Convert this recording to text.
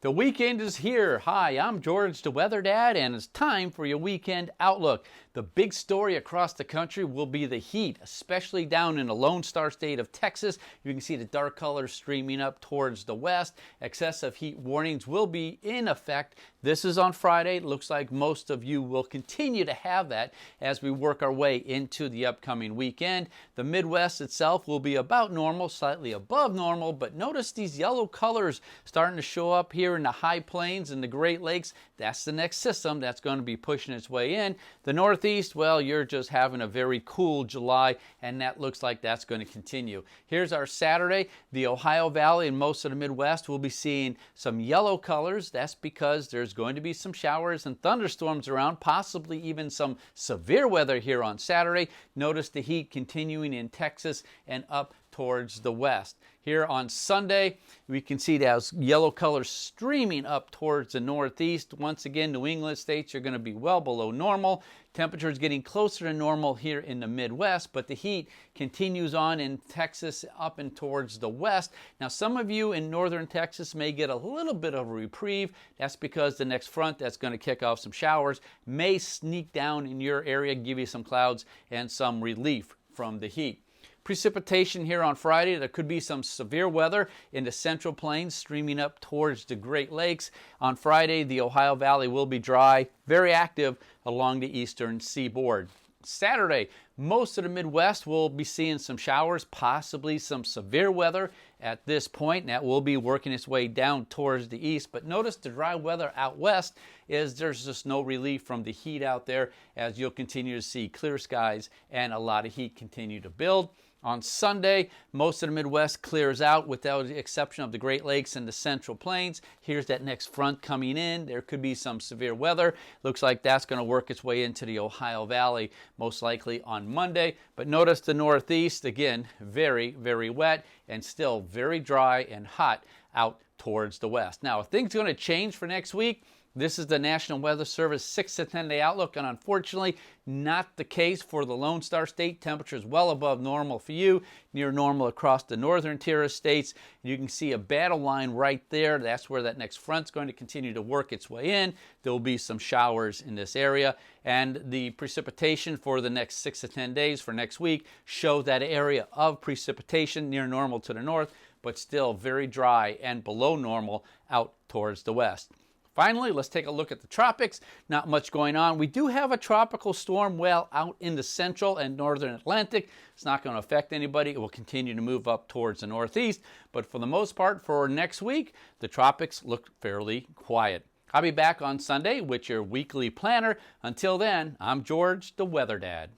The weekend is here. Hi, I'm George the Weather Dad, and it's time for your weekend outlook. The big story across the country will be the heat, especially down in the Lone Star State of Texas. You can see the dark colors streaming up towards the west. Excessive heat warnings will be in effect. This is on Friday. It looks like most of you will continue to have that as we work our way into the upcoming weekend. The Midwest itself will be about normal, slightly above normal, but notice these yellow colors starting to show up here in the high plains and the Great Lakes. That's the next system that's going to be pushing its way in. The Northeast, well, you're just having a very cool July, and that looks like that's going to continue. Here's our Saturday. The Ohio Valley and most of the Midwest will be seeing some yellow colors. That's because there's going to be some showers and thunderstorms around, possibly even some severe weather here on Saturday. Notice the heat continuing in Texas and up towards the west. Here on Sunday, we can see those yellow colors streaming up towards the northeast. Once again, New England states are going to be well below normal. Temperatures getting closer to normal here in the Midwest, but the heat continues on in Texas up and towards the west. Now, some of you in northern Texas may get a little bit of a reprieve. That's because the next front that's going to kick off some showers may sneak down in your area, give you some clouds and some relief from the heat. Precipitation here on Friday. There could be some severe weather in the Central Plains streaming up towards the Great Lakes. On Friday, the Ohio Valley will be dry, very active along the eastern seaboard. Saturday, most of the Midwest will be seeing some showers, possibly some severe weather at this point. That will be working its way down towards the east. But notice the dry weather out west is there's just no relief from the heat out there, as you'll continue to see clear skies and a lot of heat continue to build. On Sunday, most of the Midwest clears out without the exception of the Great Lakes and the Central Plains. Here's that next front coming in. There could be some severe weather. Looks like that's going to work its way into the Ohio Valley, most likely on Monday. But notice the Northeast, again, very, very wet and still very dry and hot out towards the west. Now, are things going to change for next week? This is the National Weather Service 6 to 10 day outlook, and unfortunately not the case for the Lone Star State. Temperatures well above normal for you, near normal across the northern tier of states. You can see a battle line right there. That's where that next front's going to continue to work its way in. There will be some showers in this area, and the precipitation for the next 6 to 10 days for next week show that area of precipitation near normal to the north, but still very dry and below normal out towards the west. Finally, let's take a look at the tropics. Not much going on. We do have a tropical storm well out in the central and northern Atlantic. It's not going to affect anybody. It will continue to move up towards the northeast. But for the most part, for next week, the tropics look fairly quiet. I'll be back on Sunday with your weekly planner. Until then, I'm George the Weather Dad.